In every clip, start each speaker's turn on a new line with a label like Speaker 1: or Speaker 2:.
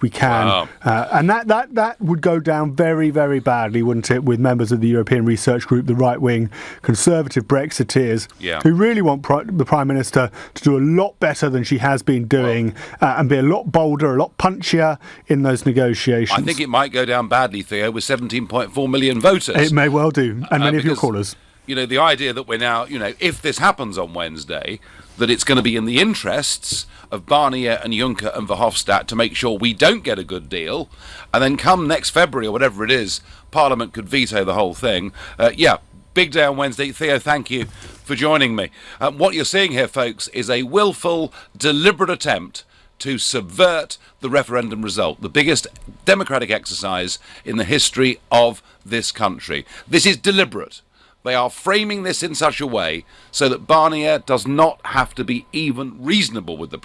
Speaker 1: we can.
Speaker 2: Wow.
Speaker 1: And that would go down very, very badly, wouldn't it, with members of the European Research Group, the right-wing conservative Brexiteers, who really want the Prime Minister to do a lot better than she has been doing and be a lot bolder, a lot punchier in those negotiations.
Speaker 2: I think it might go down badly, Theo, with 17.4 million voters.
Speaker 1: It may well do, and many of your callers.
Speaker 2: You know, the idea that we're now, you know, if this happens on Wednesday, that it's going to be in the interests of Barnier and Juncker and Verhofstadt to make sure we don't get a good deal, and then come next February or whatever it is, Parliament could veto the whole thing. Big day on Wednesday. Theo, thank you for joining me. What you're seeing here, folks, is a willful, deliberate attempt to subvert the referendum result, the biggest democratic exercise in the history of this country. This is deliberate. They are framing this in such a way so that Barnier does not have to be even reasonable with the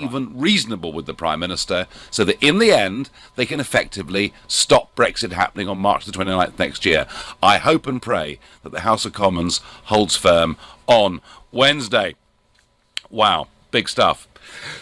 Speaker 2: Prime Minister, so that in the end they can effectively stop Brexit happening on March the 29th next year. I hope and pray that the House of Commons holds firm on Wednesday. Wow, big stuff.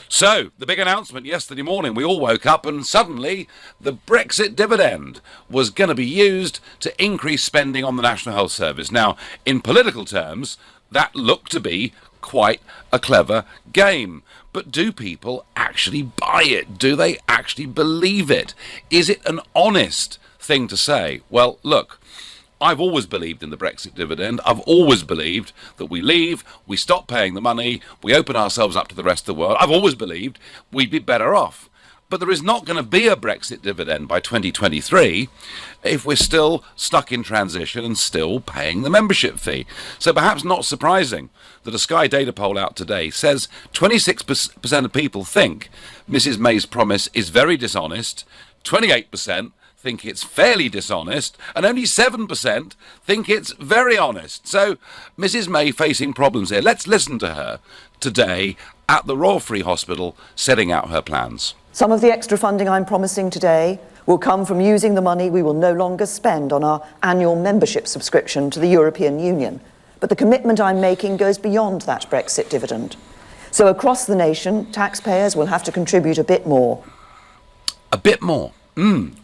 Speaker 2: So, the big announcement yesterday morning, we all woke up and suddenly the Brexit dividend was going to be used to increase spending on the National Health Service. Now, in political terms, that looked to be quite a clever game. But do people actually buy it? Do they actually believe it? Is it an honest thing to say? Well, look, I've always believed in the Brexit dividend. I've always believed that we leave, we stop paying the money, we open ourselves up to the rest of the world. I've always believed we'd be better off. But there is not going to be a Brexit dividend by 2023 if we're still stuck in transition and still paying the membership fee. So perhaps not surprising that a Sky data poll out today says 26% of people think Mrs May's promise is very dishonest, 28% think it's fairly dishonest, and only 7% think it's very honest. So Mrs May facing problems here. Let's listen to her today at the Royal Free Hospital setting out her plans.
Speaker 3: Some of the extra funding I'm promising today will come from using the money we will no longer spend on our annual membership subscription to the European Union. But the commitment I'm making goes beyond that Brexit dividend. So across the nation, taxpayers will have to contribute a bit more.
Speaker 2: A bit more?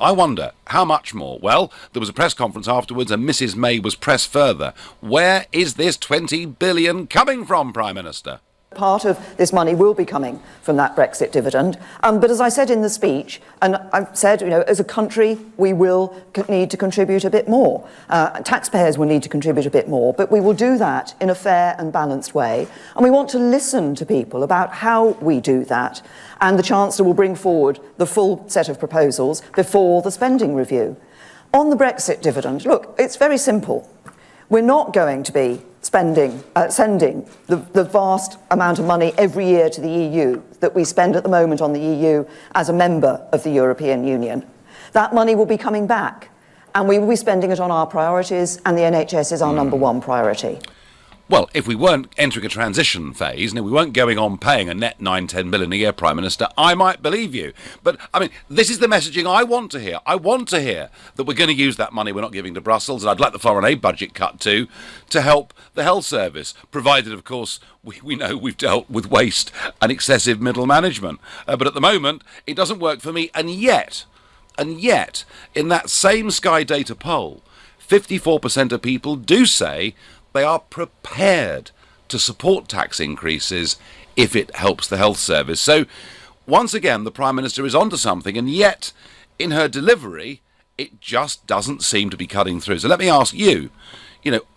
Speaker 2: I wonder, how much more? Well, there was a press conference afterwards and Mrs May was pressed further. Where is this 20 billion coming from, Prime Minister?
Speaker 3: Part of this money will be coming from that Brexit dividend. But as I said in the speech, and I've said, you know, as a country, we will need to contribute a bit more. Taxpayers will need to contribute a bit more, but we will do that in a fair and balanced way. And we want to listen to people about how we do that. And the Chancellor will bring forward the full set of proposals before the spending review. On the Brexit dividend, look, it's very simple. We're not going to be sending the vast amount of money every year to the EU that we spend at the moment on the EU as a member of the European Union. That money will be coming back, and we will be spending it on our priorities, and the NHS is our number one priority.
Speaker 2: Well, if we weren't entering a transition phase, and if we weren't going on paying a net 9-10 million a year, Prime Minister, I might believe you. But, I mean, this is the messaging I want to hear. I want to hear that we're going to use that money we're not giving to Brussels, and I'd like the foreign aid budget cut too, to help the health service, provided, of course, we know we've dealt with waste and excessive middle management. But at the moment, it doesn't work for me, and yet, in that same Sky data poll, 54% of people do say they are prepared to support tax increases if it helps the health service. So, once again, the Prime Minister is onto something, and yet, in her delivery, it just doesn't seem to be cutting through. So let me ask you,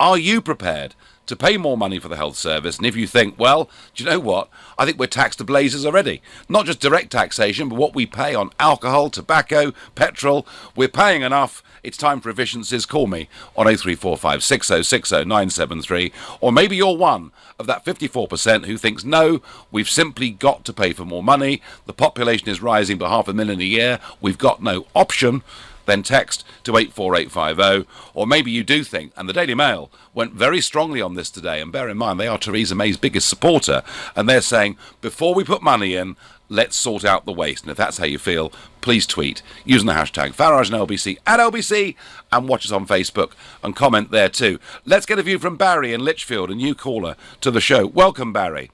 Speaker 2: are you prepared to pay more money for the health service? And if you think, well, do you know what? I think we're taxed to blazes already. Not just direct taxation, but what we pay on alcohol, tobacco, petrol. We're paying enough. It's time for efficiencies. Call me on 0345 6060 973. Or maybe you're one of that 54% who thinks, no, we've simply got to pay for more money. The population is rising by 500,000 a year. We've got no option. Then text to 84850. Or maybe you do think, and the Daily Mail went very strongly on this today, and bear in mind they are Theresa May's biggest supporter, and they're saying, before we put money in, let's sort out the waste. And if that's how you feel, please tweet using the hashtag Farage and LBC at LBC, and watch us on Facebook and comment there too. Let's get a view from Barry in Lichfield, a new caller to the show. Welcome, Barry.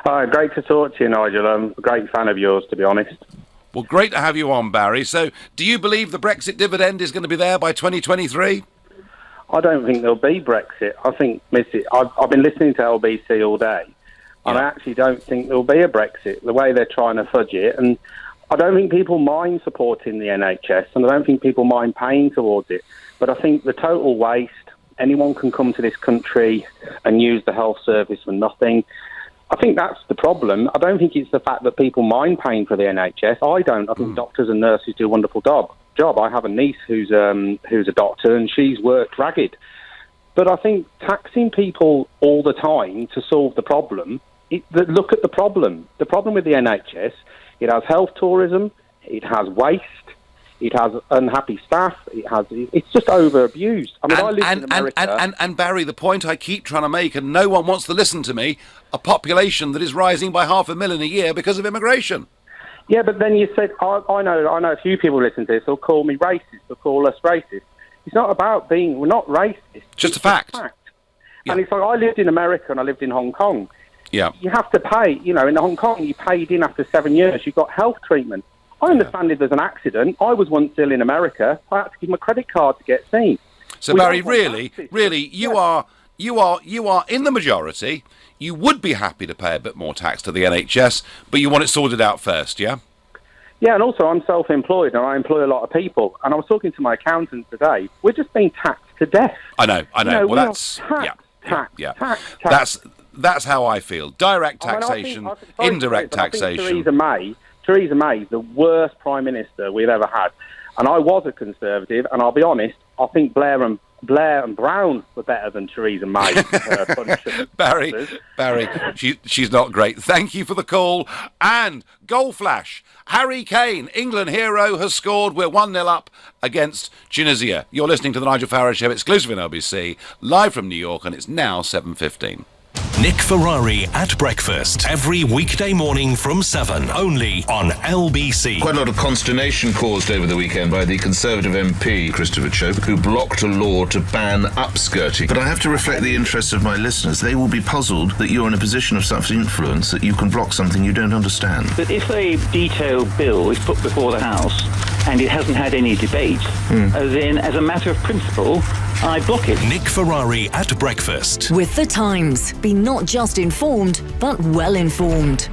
Speaker 4: Hi, great to talk to you, Nigel. I'm a great fan of yours, to be honest.
Speaker 2: Well, great to have you on, Barry. So, do you believe the Brexit dividend is going to be there by 2023?
Speaker 4: I don't think there'll be Brexit. I think, I've been listening to LBC all day, and I actually don't think there'll be a Brexit, the way they're trying to fudge it. And I don't think people mind supporting the NHS, and I don't think people mind paying towards it. But I think the total waste, anyone can come to this country and use the health service for nothing. I think that's the problem. I don't think it's the fact that people mind paying for the NHS. I don't. I think doctors and nurses do a wonderful job. I have a niece who's a doctor, and she's worked ragged. But I think taxing people all the time to solve the problem, look at the problem. The problem with the NHS, it has health tourism, it has waste, it has unhappy staff, it's just over-abused. I mean, I live in America.
Speaker 2: And Barry, the point I keep trying to make, and no one wants to listen to me, a population that is rising by 500,000 a year because of immigration.
Speaker 4: Yeah, but then you said, I know a few people listen to this, they'll call me racist, they'll call us racist. It's not about we're not racist.
Speaker 2: Just a fact.
Speaker 4: Yeah. And it's like, I lived in America and I lived in Hong Kong.
Speaker 2: Yeah.
Speaker 4: You have to pay, in Hong Kong, you paid in after 7 years, you got health treatment. I understand if there's an accident. I was once ill in America. I had to give my credit card to get seen.
Speaker 2: So Barry, really, you are in the majority. You would be happy to pay a bit more tax to the NHS, but you want it sorted out first, yeah?
Speaker 4: Yeah, and also I'm self-employed and I employ a lot of people. And I was talking to my accountant today. We're just being taxed to death.
Speaker 2: I know. Well, that's that's how I feel. Direct taxation, indirect taxation.
Speaker 4: Theresa May is the worst Prime Minister we've ever had. And I was a Conservative, and I'll be honest, I think Blair and Brown were better than Theresa May.
Speaker 2: Barry, she's not great. Thank you for the call. And goal flash. Harry Kane, England hero, has scored. We're 1-0 up against Tunisia. You're listening to the Nigel Farage Show, exclusive in LBC, live from New York, and it's now 7:15.
Speaker 5: Nick Ferrari at breakfast every weekday morning from 7, only on LBC.
Speaker 6: Quite a lot of consternation caused over the weekend by the Conservative MP, Christopher Chope, who blocked a law to ban upskirting. But I have to reflect the interests of my listeners. They will be puzzled that you're in a position of such influence that you can block something you don't understand.
Speaker 7: But if a detailed bill is put before the House and it hasn't had any debate, then as a matter of principle, I block it.
Speaker 5: Nick Ferrari at breakfast.
Speaker 8: With The Times. Be not just informed, but well informed.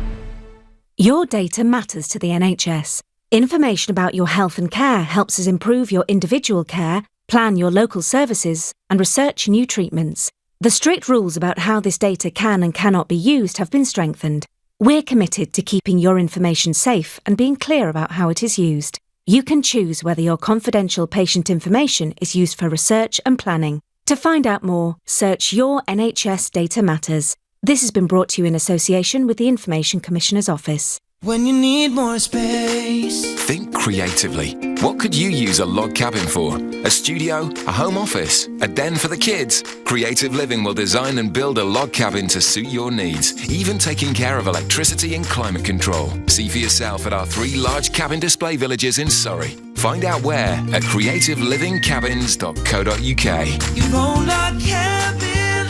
Speaker 8: Your data matters to the NHS. Information about your health and care helps us improve your individual care, plan your local services, and research new treatments. The strict rules about how this data can and cannot be used have been strengthened. We're committed to keeping your information safe and being clear about how it is used. You can choose whether your confidential patient information is used for research and planning. To find out more, search Your NHS Data Matters. This has been brought to you in association with the Information Commissioner's Office.
Speaker 9: When you need more space.
Speaker 10: Think creatively. What could you use a log cabin for? A studio? A home office? A den for the kids? Creative Living will design and build a log cabin to suit your needs, even taking care of electricity and climate control. See for yourself at our 3 large cabin display villages in Surrey. Find out where at creativelivingcabins.co.uk.
Speaker 9: Your own log cabin,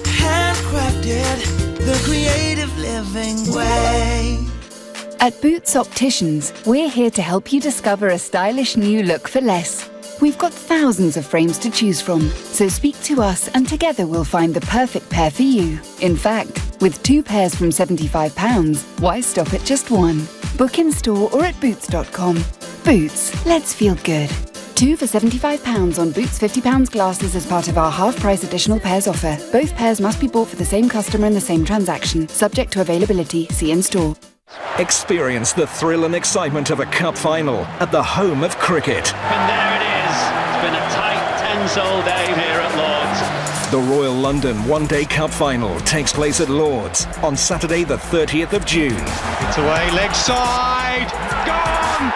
Speaker 9: handcrafted, the creative living way.
Speaker 11: At Boots Opticians, we're here to help you discover a stylish new look for less. We've got thousands of frames to choose from, so speak to us and together we'll find the perfect pair for you. In fact, with 2 pairs from £75, why stop at just 1? Book in store or at boots.com. Boots, let's feel good. 2 for £75 on Boots £50 glasses as part of our half-price additional pairs offer. Both pairs must be bought for the same customer in the same transaction, subject to availability. See in store.
Speaker 5: Experience the thrill and excitement of a cup final at the home of cricket.
Speaker 12: And there it is. It's been a tight, tense-all day here at Lord's.
Speaker 5: The Royal London One-Day Cup Final takes place at Lord's on Saturday the 30th of June.
Speaker 12: It's away, leg side, gone!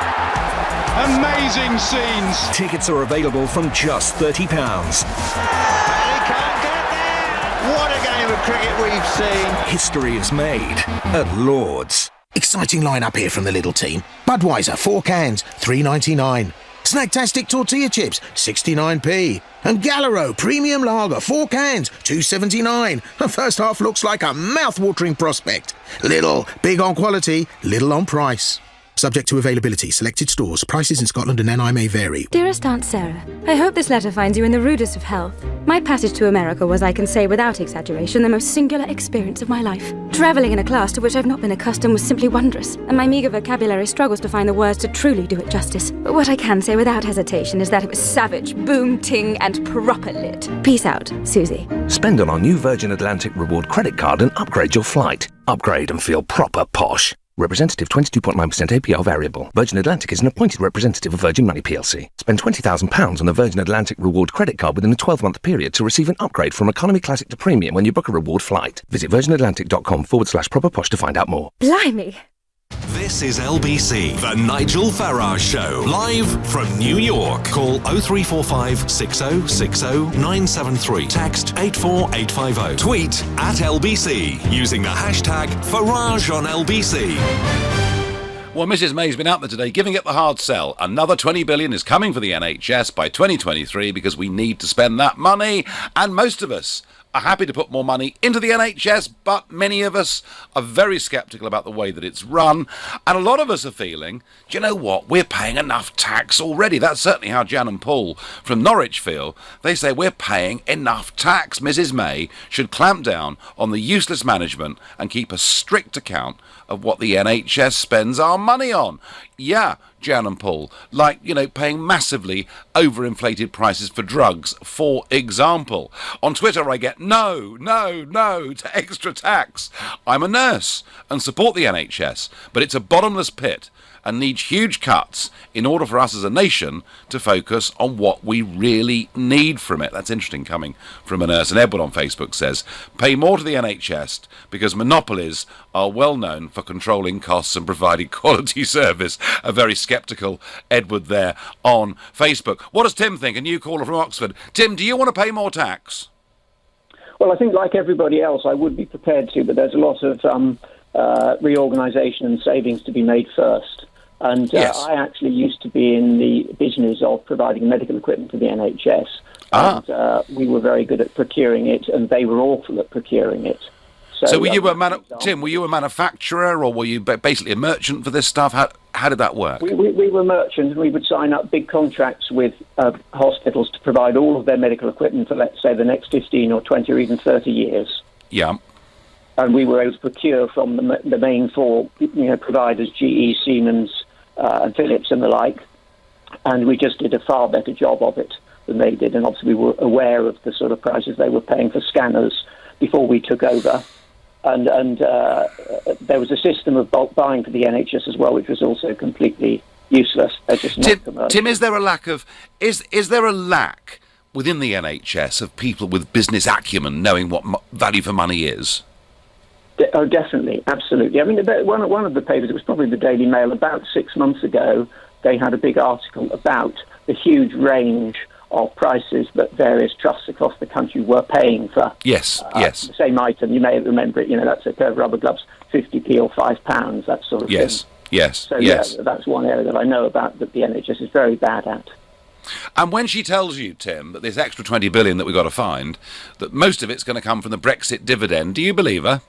Speaker 12: Amazing scenes.
Speaker 5: Tickets are available from just £30.
Speaker 12: He can't get there! What a game of cricket we've seen.
Speaker 5: History is made at Lord's.
Speaker 13: Exciting lineup here from the little team. Budweiser, 4 cans, $3.99. Snacktastic tortilla chips, 69p. And Gallero Premium Lager, 4 cans, $2.79. The first half looks like a mouth-watering prospect. Little, big on quality, little on price. Subject to availability. Selected stores. Prices in Scotland and NI may vary.
Speaker 8: Dearest Aunt Sarah, I hope this letter finds you in the rudest of health. My passage to America was, I can say without exaggeration, the most singular experience of my life. Travelling in a class to which I've not been accustomed was simply wondrous, and my meagre vocabulary struggles to find the words to truly do it justice. But what I can say without hesitation is that it was savage, boom, ting, and proper lit. Peace out, Susie.
Speaker 14: Spend on our new Virgin Atlantic Reward credit card and upgrade your flight. Upgrade and feel proper posh. Representative 22.9% APR variable. Virgin Atlantic is an appointed representative of Virgin Money plc. Spend £20,000 on the Virgin Atlantic Reward credit card within a 12-month period to receive an upgrade from Economy Classic to Premium when you book a reward flight. Visit virginatlantic.com/proper posh to find out more.
Speaker 8: Blimey.
Speaker 5: This is LBC, The Nigel Farage Show, live from New York. Call 0345 6060 973. Text 84850. Tweet at LBC using the hashtag Farage on LBC.
Speaker 2: Well, Mrs May's been out there today giving it the hard sell. Another 20 billion is coming for the NHS by 2023 because we need to spend that money, and most of us are happy to put more money into the NHS, but many of us are very sceptical about the way that it's run, and a lot of us are feeling, do you know what, we're paying enough tax already. That's certainly how Jan and Paul from Norwich feel. They say we're paying enough tax. Mrs May should clamp down on the useless management and keep a strict account of what the NHS spends our money on. Yeah, Jan and Paul, like, paying massively overinflated prices for drugs, for example. On Twitter I get no to extra tax. I'm a nurse and support the NHS, but it's a bottomless pit and needs huge cuts in order for us as a nation to focus on what we really need from it. That's interesting coming from a nurse. And Edward on Facebook says, pay more to the NHS because monopolies are well known for controlling costs and providing quality service. A very sceptical Edward there on Facebook. What does Tim think? A new caller from Oxford. Tim, do you want to pay more tax?
Speaker 15: Well, I think like everybody else, I would be prepared to, but there's a lot of reorganisation and savings to be made first. And
Speaker 2: yes.
Speaker 15: I actually used to be in the business of providing medical equipment to the NHS. And we were very good at procuring it, and they were awful at procuring it.
Speaker 2: So were you Tim, were you a manufacturer, or were you basically a merchant for this stuff? How did that work?
Speaker 15: We were merchants, and we would sign up big contracts with hospitals to provide all of their medical equipment for, let's say, the next 15 or 20 or even 30 years.
Speaker 2: Yeah.
Speaker 15: And we were able to procure from the main four providers, GE, Siemens, and Philips and the like, and we just did a far better job of it than they did, and obviously we were aware of the sort of prices they were paying for scanners before we took over, and there was a system of bulk buying for the NHS as well, which was also completely useless. They're just not commercial.
Speaker 2: Tim, is there a lack within the NHS of people with business acumen knowing what value for money is?
Speaker 15: Oh, definitely, absolutely. I mean, one of the papers, it was probably the Daily Mail, about 6 months ago, they had a big article about the huge range of prices that various trusts across the country were paying for
Speaker 2: yes.
Speaker 15: the same item. You may remember it, that's a pair of rubber gloves, 50p or £5, that sort of thing.
Speaker 2: Yes.
Speaker 15: So, yeah, that's one area that I know about that the NHS is very bad at.
Speaker 2: And when she tells you, Tim, that this extra 20 billion that we've got to find, that most of it's going to come from the Brexit dividend, do you believe her?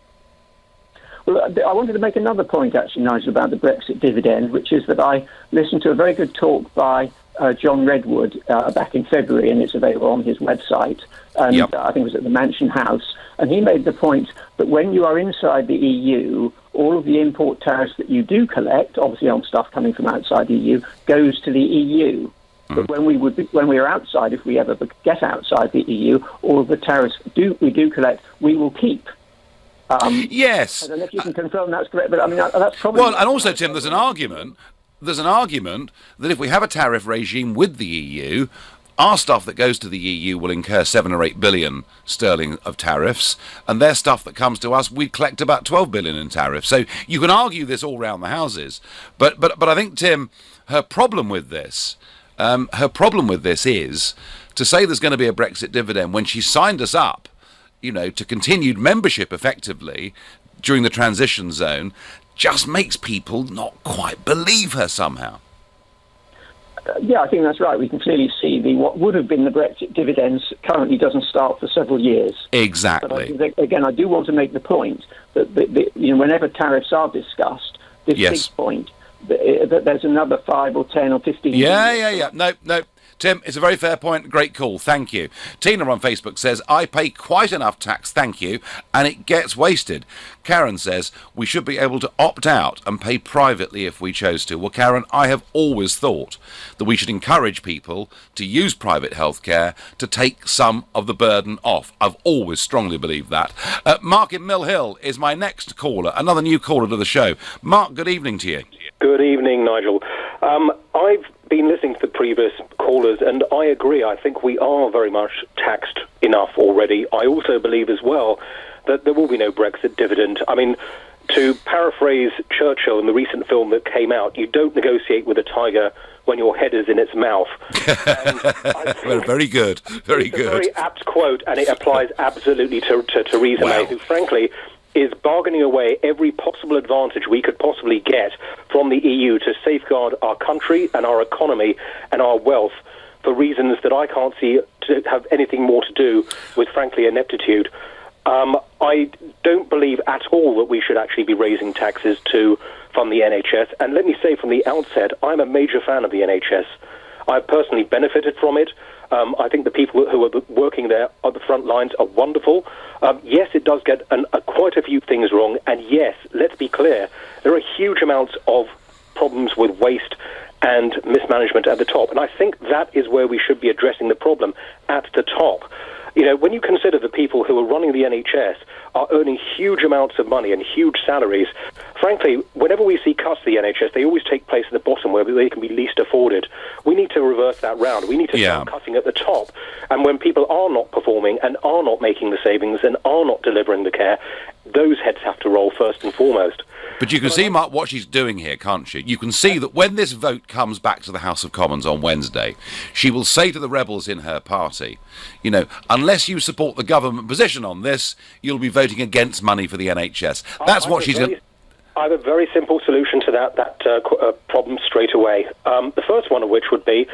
Speaker 15: Well, I wanted to make another point, actually, Nigel, about the Brexit dividend, which is that I listened to a very good talk by John Redwood back in February, and it's available on his website. And I think it was at the Mansion House. And he made the point that when you are inside the EU, all of the import tariffs that you do collect, obviously on stuff coming from outside the EU, goes to the EU. But when we are outside, if we ever get outside the EU, all of the tariffs we do collect, we will keep.
Speaker 2: Yes.
Speaker 15: I don't know if you can confirm that's correct, but I mean that's probably...
Speaker 2: Well, and also, Tim, there's an argument that if we have a tariff regime with the EU, our stuff that goes to the EU will incur 7 or 8 billion sterling of tariffs, and their stuff that comes to us, we collect about 12 billion in tariffs. So you can argue this all round the houses, but I think, Tim, her problem with this is to say there's going to be a Brexit dividend when she signed us up, to continued membership effectively during the transition zone, just makes people not quite believe her somehow.
Speaker 15: Yeah, I think that's right. We can clearly see what would have been the Brexit dividends currently doesn't start for several years.
Speaker 2: Exactly.
Speaker 15: But again, I do want to make the point that whenever tariffs are discussed, this big point, there's another 5 or 10 or 15
Speaker 2: Yeah. No. Tim, it's a very fair point. Great call. Thank you. Tina on Facebook says, I pay quite enough tax, thank you, and it gets wasted. Karen says, we should be able to opt out and pay privately if we chose to. Well, Karen, I have always thought that we should encourage people to use private healthcare to take some of the burden off. I've always strongly believed that. Mark in Mill Hill is my next caller, another new caller to the show. Mark, good evening to you.
Speaker 16: Good evening, Nigel. I've been listening to the previous callers, and I agree. I think we are very much taxed enough already. I also believe as well that there will be no Brexit dividend. I mean, to paraphrase Churchill in the recent film that came out, you don't negotiate with a tiger when your head is in its mouth.
Speaker 2: Well, very good. Very good.
Speaker 16: It's a very apt quote, and it applies absolutely to Theresa May, who, frankly, is bargaining away every possible advantage we could possibly get from the EU to safeguard our country and our economy and our wealth for reasons that I can't see to have anything more to do with, frankly, ineptitude. I don't believe at all that we should actually be raising taxes to fund the NHS. And let me say from the outset, I'm a major fan of the NHS. I've personally benefited from it. I think the people who are working there on the front lines are wonderful. Yes, it does get quite a few things wrong. And yes, let's be clear, there are huge amounts of problems with waste and mismanagement at the top. And I think that is where we should be addressing the problem, at the top. You know, when you consider the people who are running the NHS are earning huge amounts of money and huge salaries, frankly, whenever we see cuts to the NHS, they always take place at the bottom where they can be least afforded. We need to reverse that round. We need to start cutting at the top. And when people are not performing and are not making the savings and are not delivering the care, those heads have to roll first and foremost.
Speaker 2: But you can see, Mark, what she's doing here, can't you? You can see that when this vote comes back to the House of Commons on Wednesday, she will say to the rebels in her party, you know, unless you support the government position on this, you'll be voting against money for the NHS. That's what she's going to...
Speaker 16: I have a very simple solution to that problem straight away. The first one of which would be,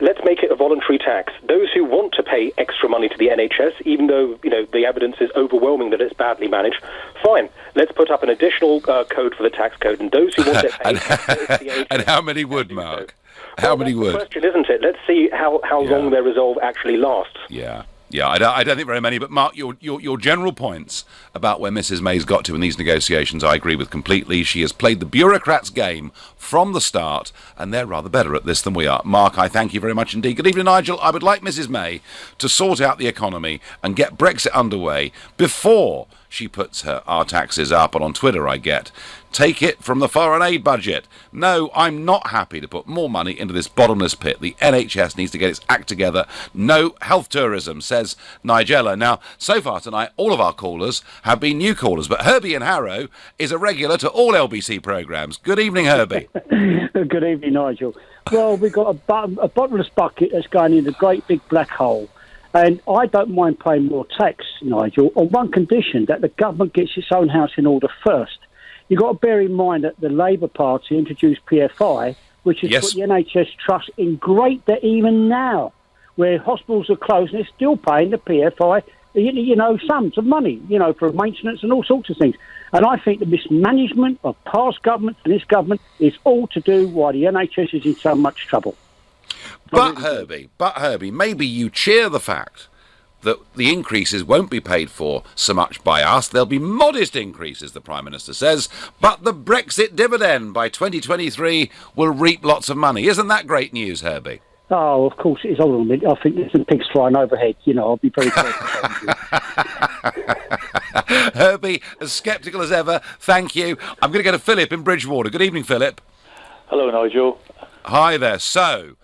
Speaker 16: let's make it a voluntary tax. Those who want to pay extra money to the NHS, even though, you know, the evidence is overwhelming that it's badly managed, fine. Let's put up an additional code for the tax code, and those who want to pay...
Speaker 2: And how many would, Mark? How many would?
Speaker 16: That's the question, isn't it? Let's see how long their resolve actually lasts.
Speaker 2: Yeah, I don't think very many, but Mark, your general points about where Mrs May's got to in these negotiations, I agree with completely. She has played the bureaucrats' game from the start, and they're rather better at this than we are. Mark, I thank you very much indeed. Good evening, Nigel. I would like Mrs May to sort out the economy and get Brexit underway before she puts our taxes up, and on Twitter I get, take it from the foreign aid budget. No, I'm not happy to put more money into this bottomless pit. The NHS needs to get its act together. No health tourism, says Nigella. Now, so far tonight, all of our callers have been new callers, but Herbie in Harrow is a regular to all LBC programmes. Good evening, Herbie.
Speaker 17: Good evening, Nigel. Well, we've got a bottomless bucket that's going in a great big black hole. And I don't mind paying more tax, Nigel, on one condition, that the government gets its own house in order first. You've got to bear in mind that the Labour Party introduced PFI, which has put the NHS Trust in great debt even now, where hospitals are closed and they're still paying the PFI, you know, sums of money, you know, for maintenance and all sorts of things. And I think the mismanagement of past governments and this government is all to do why the NHS is in so much trouble.
Speaker 2: But Herbie, maybe you cheer the fact that the increases won't be paid for so much by us. There'll be modest increases, the Prime Minister says, but the Brexit dividend by 2023 will reap lots of money. Isn't that great news, Herbie?
Speaker 17: Oh, of course it is. Hold on a minute. I think there's some pigs flying overhead. You know, I'll be very careful.
Speaker 2: Herbie, as sceptical as ever, thank you. I'm going to go to Philip in Bridgewater. Good evening, Philip.
Speaker 18: Hello, Nigel.
Speaker 2: Hi there. So,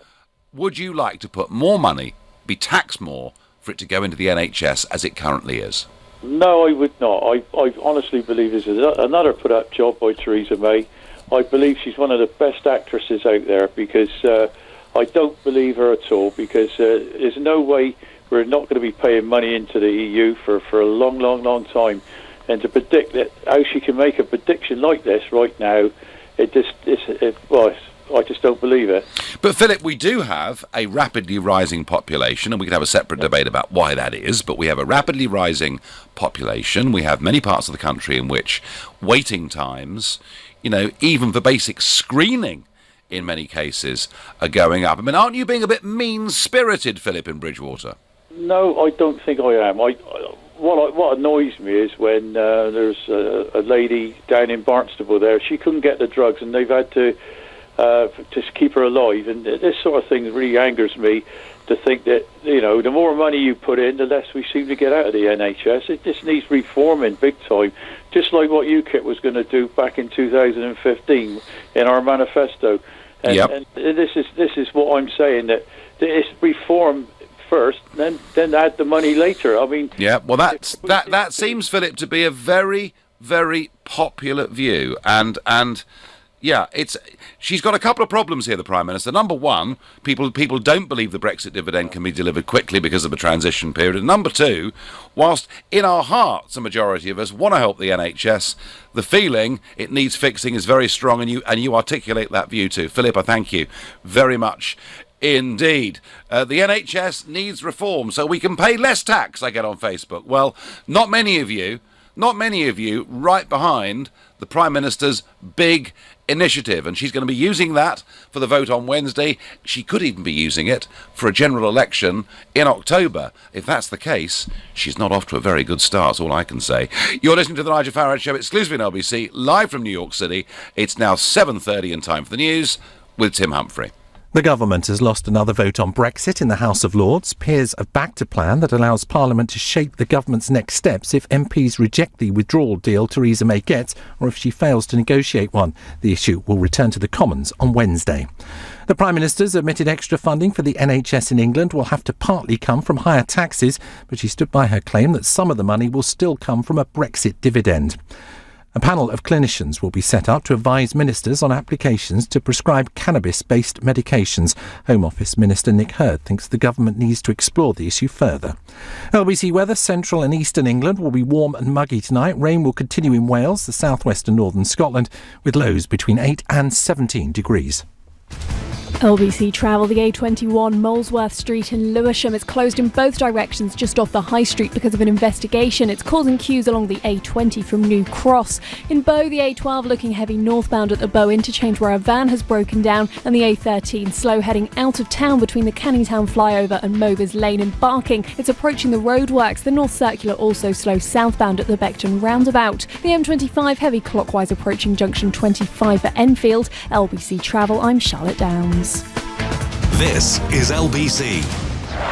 Speaker 2: would you like to put more money, be taxed more, for it to go into the NHS as it currently is?
Speaker 18: No, I would not. I honestly believe this is another put-up job by Theresa May. I believe she's one of the best actresses out there, because I don't believe her at all, because there's no way we're not going to be paying money into the EU for a long, long, long time. And to predict that, how she can make a prediction like this right now, I just don't believe it.
Speaker 2: But, Philip, we do have a rapidly rising population, and we can have a separate debate about why that is, but we have a rapidly rising population. We have many parts of the country in which waiting times, even for basic screening in many cases are going up. I mean, aren't you being a bit mean-spirited, Philip, in Bridgwater?
Speaker 18: No, I don't think I am. What annoys me is when there's a lady down in Barnstable there. She couldn't get the drugs, and they've had to keep her alive. And this sort of thing really angers me, to think that, the more money you put in, the less we seem to get out of the NHS. It just needs reforming big time, just like what UKIP was going to do back in 2015 in our manifesto. And, and this is what I'm saying, that it's reform first, then add the money later. I mean,
Speaker 2: well, that seems, Philip, to be a very, very popular view, and she's got a couple of problems here, the Prime Minister. Number one, people don't believe the Brexit dividend can be delivered quickly because of a transition period. And number two, whilst in our hearts a majority of us want to help the NHS, the feeling it needs fixing is very strong, and you articulate that view too. Philip, I thank you very much indeed. The NHS needs reform so we can pay less tax, I get on Facebook. Well, not many of you right behind the Prime Minister's big initiative, and she's going to be using that for the vote on Wednesday. She could even be using it for a general election in October. If that's the case, she's not off to a very good start, all I can say. You're listening to the Nigel Farage Show, exclusively on LBC, live from New York City. It's now 7:30 and time for the news with Tim Humphrey.
Speaker 19: The government has lost another vote on Brexit in the House of Lords. Peers have backed a plan that allows Parliament to shape the government's next steps if MPs reject the withdrawal deal Theresa May gets, or if she fails to negotiate one. The issue will return to the Commons on Wednesday. The Prime Minister's admitted extra funding for the NHS in England will have to partly come from higher taxes, but she stood by her claim that some of the money will still come from a Brexit dividend. A panel of clinicians will be set up to advise ministers on applications to prescribe cannabis-based medications. Home Office Minister Nick Hurd thinks the government needs to explore the issue further. LBC weather: central and eastern England will be warm and muggy tonight. Rain will continue in Wales, the southwest and northern Scotland, with lows between 8 and 17 degrees.
Speaker 20: LBC Travel, the A21 Molesworth Street in Lewisham is closed in both directions just off the High Street because of an investigation. It's causing queues along the A20 from New Cross. In Bow, the A12 looking heavy northbound at the Bow interchange where a van has broken down, and the A13 slow heading out of town between the Canning Town flyover and Movers Lane in Barking. It's approaching the roadworks. The North Circular also slow southbound at the Beckton roundabout. The M25 heavy clockwise approaching junction 25 for Enfield. LBC Travel, I'm Charlotte Downs.
Speaker 5: This is LBC.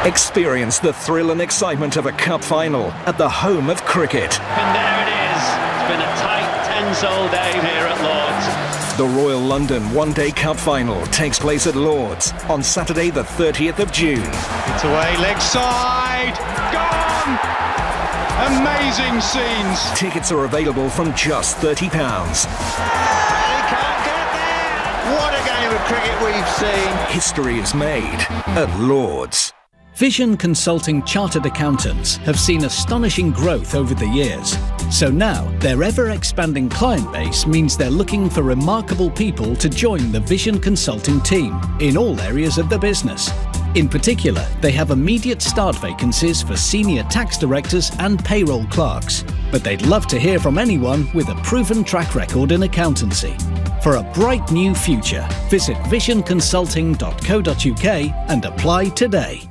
Speaker 14: Experience the thrill and excitement of a cup final at the home of cricket.
Speaker 21: And there it is. It's been a tight, tense all day here at Lord's.
Speaker 14: The Royal London One Day Cup Final takes place at Lord's on Saturday the 30th of June.
Speaker 21: It's away, leg side, gone! Amazing scenes.
Speaker 14: Tickets are available from just £30.
Speaker 12: What a game of cricket we've seen.
Speaker 14: History is made at Lord's.
Speaker 22: Vision Consulting Chartered Accountants have seen astonishing growth over the years. So now, their ever-expanding client base means they're looking for remarkable people to join the Vision Consulting team in all areas of the business. In particular, they have immediate start vacancies for senior tax directors and payroll clerks. But they'd love to hear from anyone with a proven track record in accountancy. For a bright new future, visit visionconsulting.co.uk and apply today.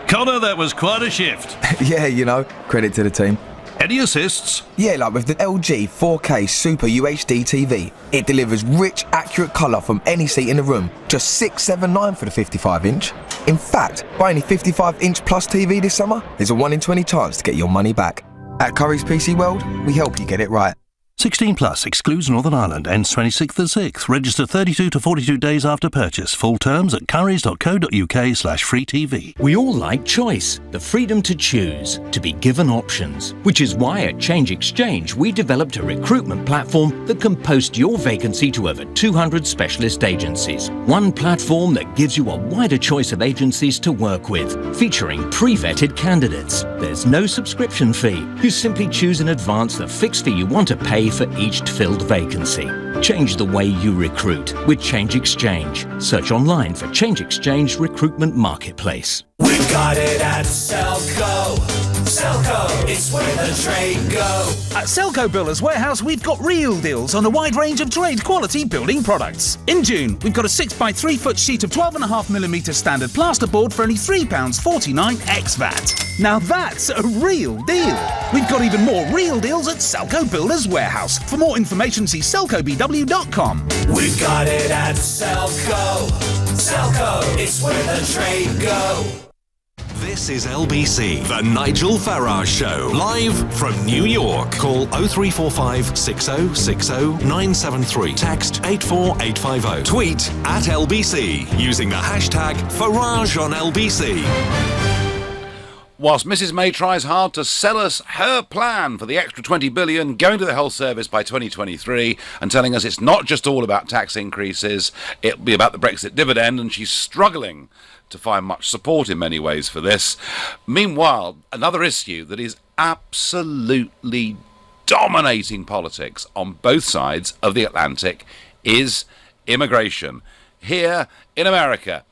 Speaker 23: Connor, that was quite a shift.
Speaker 24: Yeah, credit to the team.
Speaker 23: Any assists?
Speaker 24: Yeah, like with the LG 4K Super UHD TV. It delivers rich, accurate colour from any seat in the room. Just $679 for the 55-inch. In fact, buy any 55-inch plus TV this summer, there's a 1 in 20 chance to get your money back. At Curry's PC World, we help you get it right.
Speaker 23: 16 plus, excludes Northern Ireland, ends 26th of 6th. Register 32 to 42 days after purchase. Full terms at currys.co.uk/free TV.
Speaker 25: We all like choice, the freedom to choose, to be given options. Which is why at Change Exchange we developed a recruitment platform that can post your vacancy to over 200 specialist agencies. One platform that gives you a wider choice of agencies to work with, featuring pre-vetted candidates. There's no subscription fee. You simply choose in advance the fixed fee you want to pay for each filled vacancy. Change the way you recruit with Change Exchange. Search online for Change Exchange Recruitment Marketplace.
Speaker 9: We got it at Selco. Selco, it's where the trade go.
Speaker 1: At Selco Builders Warehouse, we've got real deals on a wide range of trade-quality building products. In June, we've got a 6x3 foot sheet of 12.5mm standard plasterboard for only £3.49 ex-VAT. Now that's a real deal. We've got even more real deals at Selco Builders Warehouse. For more information, see selcobw.com.
Speaker 9: We've got it at Selco. Selco, it's where the trade go.
Speaker 5: This is LBC, the Nigel Farage Show, live from New York. Call 0345 6060 973. Text 84850. Tweet at LBC using the hashtag Farage on LBC.
Speaker 2: Whilst Mrs May tries hard to sell us her plan for the extra $20 billion going to the health service by 2023 and telling us it's not just all about tax increases, it'll be about the Brexit dividend, and she's struggling to find much support in many ways for this. Meanwhile, another issue that is absolutely dominating politics on both sides of the Atlantic is immigration. Here in America,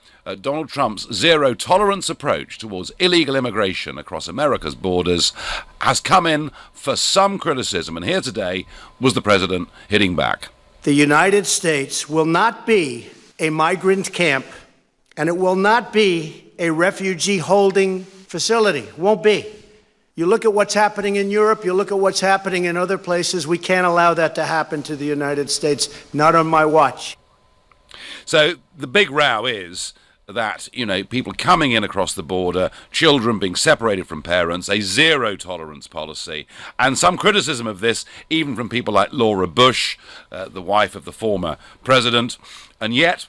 Speaker 2: Donald Trump's zero-tolerance approach towards illegal immigration across America's borders has come in for some criticism, and here today was the president hitting back.
Speaker 3: The United States will not be a migrant camp, and it will not be a refugee-holding facility. Won't be. You look at what's happening in Europe, you look at what's happening in other places, we can't allow that to happen to the United States, not on my watch.
Speaker 2: So the big row is that, people coming in across the border, children being separated from parents, a zero-tolerance policy, and some criticism of this even from people like Laura Bush, the wife of the former president, and yet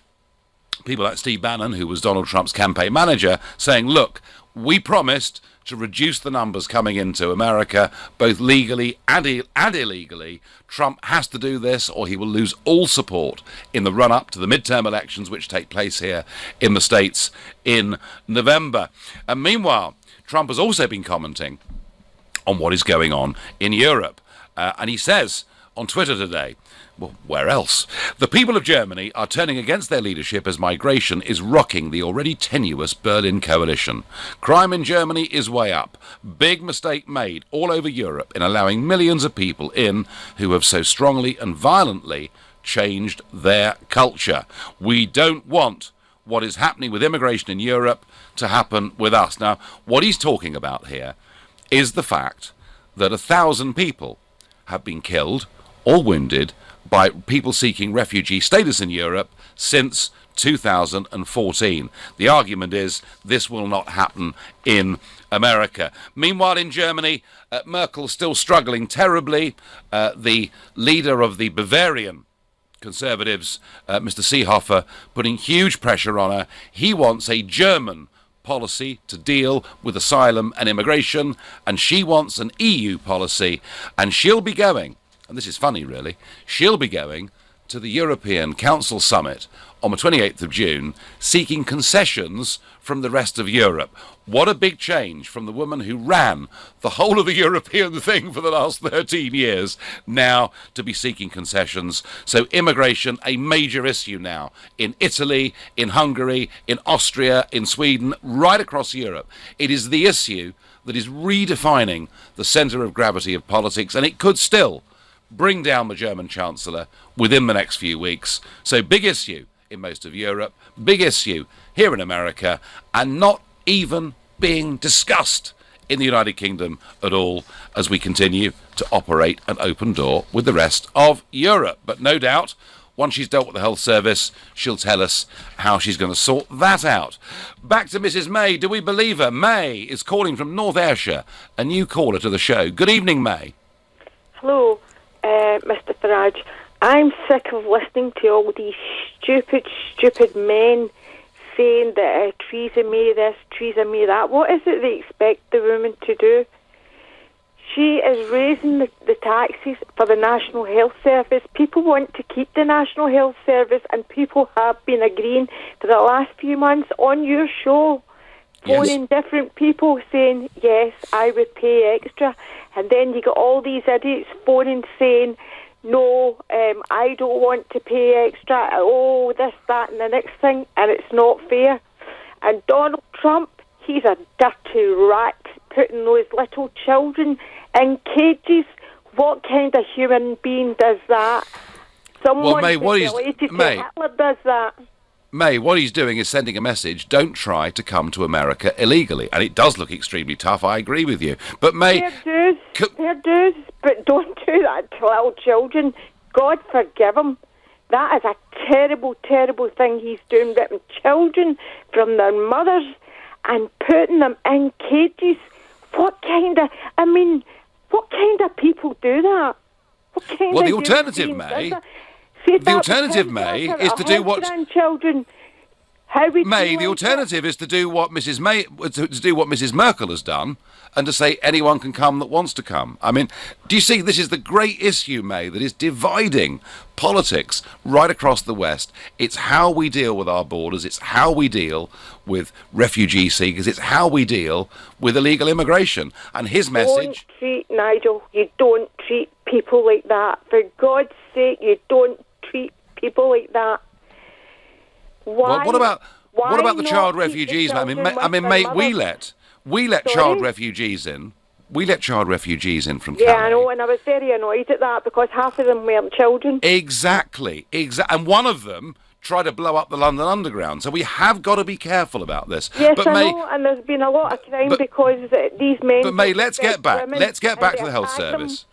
Speaker 2: people like Steve Bannon, who was Donald Trump's campaign manager, saying, look, we promised to reduce the numbers coming into America, both legally and illegally. Trump has to do this or he will lose all support in the run-up to the midterm elections, which take place here in the States in November. And meanwhile, Trump has also been commenting on what is going on in Europe. And he says on Twitter today, well, where else? The people of Germany are turning against their leadership as migration is rocking the already tenuous Berlin coalition. Crime in Germany is way up. Big mistake made all over Europe in allowing millions of people in who have so strongly and violently changed their culture. We don't want what is happening with immigration in Europe to happen with us. Now, what he's talking about here is the fact that 1,000 people have been killed or wounded by people seeking refugee status in Europe since 2014. The argument is this will not happen in America. Meanwhile, in Germany, Merkel's still struggling terribly. The leader of the Bavarian Conservatives, Mr. Seehofer, putting huge pressure on her. He wants a German policy to deal with asylum and immigration, and she wants an EU policy, and she'll be going, and this is funny really, she'll be going to the European Council Summit on the 28th of June, seeking concessions from the rest of Europe. What a big change from the woman who ran the whole of the European thing for the last 13 years, now to be seeking concessions. So immigration, a major issue now in Italy, in Hungary, in Austria, in Sweden, right across Europe. It is the issue that is redefining the centre of gravity of politics, and it could still bring down the German Chancellor within the next few weeks. So big issue in most of Europe, big issue here in America, and not even being discussed in the United Kingdom at all as we continue to operate an open door with the rest of Europe. But no doubt, once she's dealt with the health service, she'll tell us how she's going to sort that out. Back to Mrs May. Do we believe her? May is calling from North Ayrshire, a new caller to the show. Good evening, May.
Speaker 4: Hello. Mr Farage, I'm sick of listening to all these stupid men saying that Theresa May this, Theresa May that. What is it they expect the woman to do? She is raising the taxes for the National Health Service. People want to keep the National Health Service, and people have been agreeing for the last few months on your show, phoning different people saying, yes, I would pay extra. And then you got all these idiots phoning saying, no, I don't want to pay extra. Oh, this, that, and the next thing. And it's not fair. And Donald Trump, he's a dirty rat. putting those little children in cages. What kind of human being does that? Someone
Speaker 2: May, what
Speaker 4: who's related to Hitler does that.
Speaker 2: May, what he's doing is sending a message, don't try to come to America illegally. And it does look extremely tough, I agree with you. But May...
Speaker 4: They're dudes, but don't do that to little children. God forgive him. That is a terrible, terrible thing he's doing, ripping children from their mothers and putting them in cages. What kind of people do that? What kind
Speaker 2: well,
Speaker 4: of
Speaker 2: the alternative, May... The alternative, May, is to do what...
Speaker 4: Grandchildren.
Speaker 2: May, the alternative is to do what Mrs. Merkel has done, and to say anyone can come that wants to come. I mean, do you see, this is the great issue, May, that is dividing politics right across the West. It's how we deal with our borders, it's how we deal with refugee seekers, it's how we deal with illegal immigration. And his message...
Speaker 4: Nigel, you don't treat people like that. For God's sake, you don't treat people like that. Why?
Speaker 2: Well, what about the child refugees? I mean, mate, we let child refugees in. We let child refugees in from Calais.
Speaker 4: Yeah, I know, and I was very annoyed at that because half of them weren't children.
Speaker 2: Exactly. And one of them tried to blow up the London Underground. So we have got to be careful about this.
Speaker 4: Yes, but I know, and there's been a lot of crime because these men...
Speaker 2: But May, let's get back to the health service.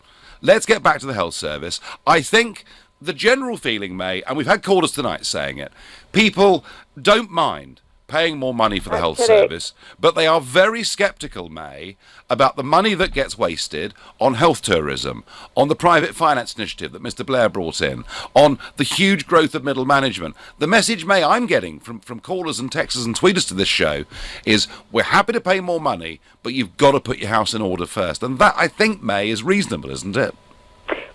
Speaker 2: Let's get back to the health service. I think the general feeling, May, and we've had callers tonight saying it, people don't mind paying more money for the health service, but they are very sceptical, May, about the money that gets wasted on health tourism, on the private finance initiative that Mr. Blair brought in, on the huge growth of middle management. The message, May, I'm getting from callers and texters and tweeters to this show is we're happy to pay more money, but you've got to put your house in order first. And that, I think, May, is reasonable, isn't it?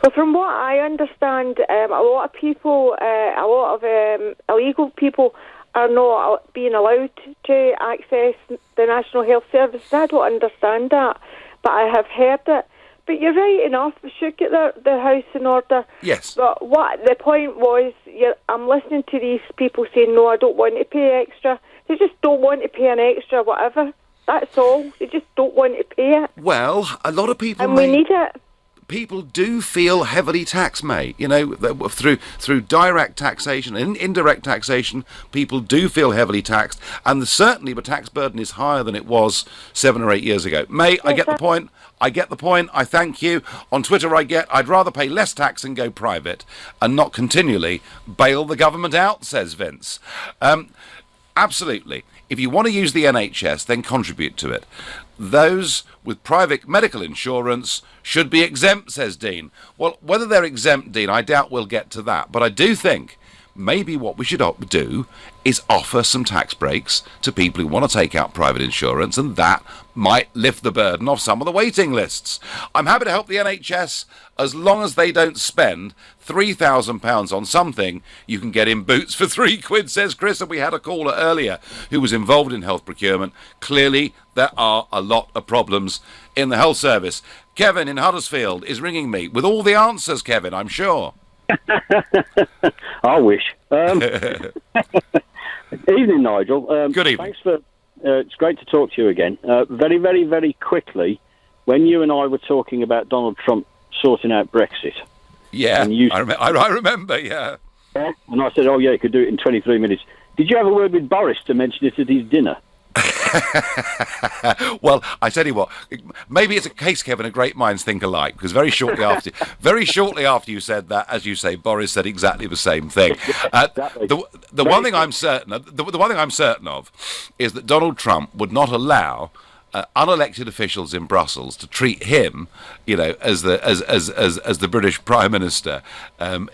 Speaker 4: Well, from what I understand, a lot of people, a lot of illegal people are not being allowed to access the National Health Service. I don't understand that, but I have heard it. But you're right enough, we should get their house in order.
Speaker 2: Yes.
Speaker 4: But what the point was, I'm listening to these people saying, no, I don't want to pay extra. They just don't want to pay an extra whatever. That's all. They just don't want to pay it.
Speaker 2: Well, a lot of people...
Speaker 4: And we need it.
Speaker 2: People do feel heavily taxed, mate. You know, through direct taxation and indirect taxation, people do feel heavily taxed, and certainly the tax burden is higher than it was 7 or 8 years ago. Mate, I get the point. I thank you. On Twitter, I'd rather pay less tax and go private, and not continually bail the government out, says Vince. Absolutely. If you want to use the NHS, then contribute to it. Those with private medical insurance should be exempt, says Dean. Well, whether they're exempt, Dean, I doubt we'll get to that. But I do think maybe what we should do is offer some tax breaks to people who want to take out private insurance, and that might lift the burden off some of the waiting lists. I'm happy to help the NHS as long as they don't spend £3,000 on something you can get in Boots for £3, says Chris. And we had a caller earlier who was involved in health procurement. Clearly, there are a lot of problems in the health service. Kevin in Huddersfield is ringing me with all the answers, Kevin, I'm sure.
Speaker 6: I wish. Evening, Nigel.
Speaker 2: Good evening.
Speaker 6: Thanks for. It's great to talk to you again. Very, very, very quickly, when you and I were talking about Donald Trump sorting out Brexit.
Speaker 2: Yeah, I remember, yeah.
Speaker 6: And I said, oh, yeah, you could do it in 23 minutes. Did you have a word with Boris to mention it at his dinner?
Speaker 2: Well, I tell you what, maybe it's a case, Kevin, of great minds think alike, because very shortly after you said that, as you say, Boris said exactly the same thing.
Speaker 6: Exactly.
Speaker 2: The one thing I'm certain of is that Donald Trump would not allow unelected officials in Brussels to treat him, you know, as the British Prime Minister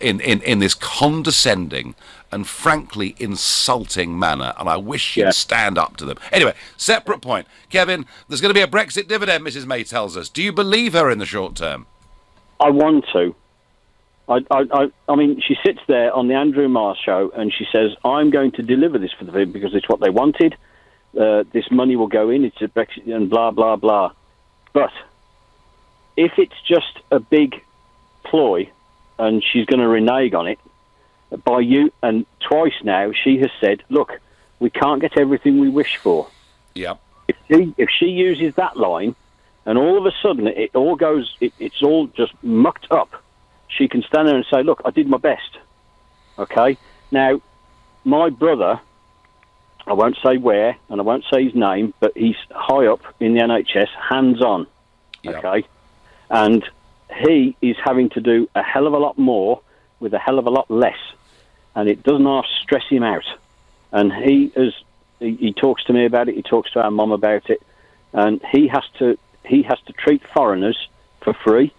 Speaker 2: in this condescending and frankly insulting manner, and I wish you'd stand up to them. Anyway, separate point. Kevin, there's going to be a Brexit dividend, Mrs May tells us. Do you believe her in the short term?
Speaker 6: I want to. I mean, she sits there on the Andrew Marr show and she says, I'm going to deliver this for the people because it's what they wanted. This money will go in, it's a Brexit and blah, blah, blah. But if it's just a big ploy and she's going to renege on it, by you, and twice now she has said, look, we can't get everything we wish for.
Speaker 2: Yeah.
Speaker 6: if she uses that line, and all of a sudden it all goes, it's all just mucked up, she can stand there and say, "Look, I did my best." Okay. Now, my brother, I won't say where, and I won't say his name, but he's high up in the NHS, hands-on. Okay, and he is having to do a hell of a lot more with a hell of a lot less, and it doesn't half stress him out. And he talks to me about it. He talks to our mum about it, and he has to treat foreigners for free,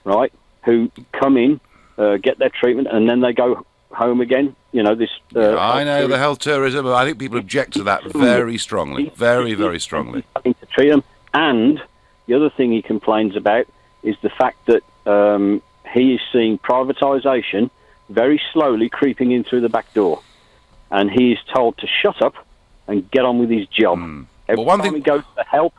Speaker 6: right? Who come in, get their treatment, and then they go home again. You know this.
Speaker 2: I know the health tourism. I think people object to that very strongly, very, very strongly.
Speaker 6: Having to treat them, and the other thing he complains about is the fact that he is seeing privatisation very slowly creeping in through the back door, and he is told to shut up and get on with his job. Every time he goes to help.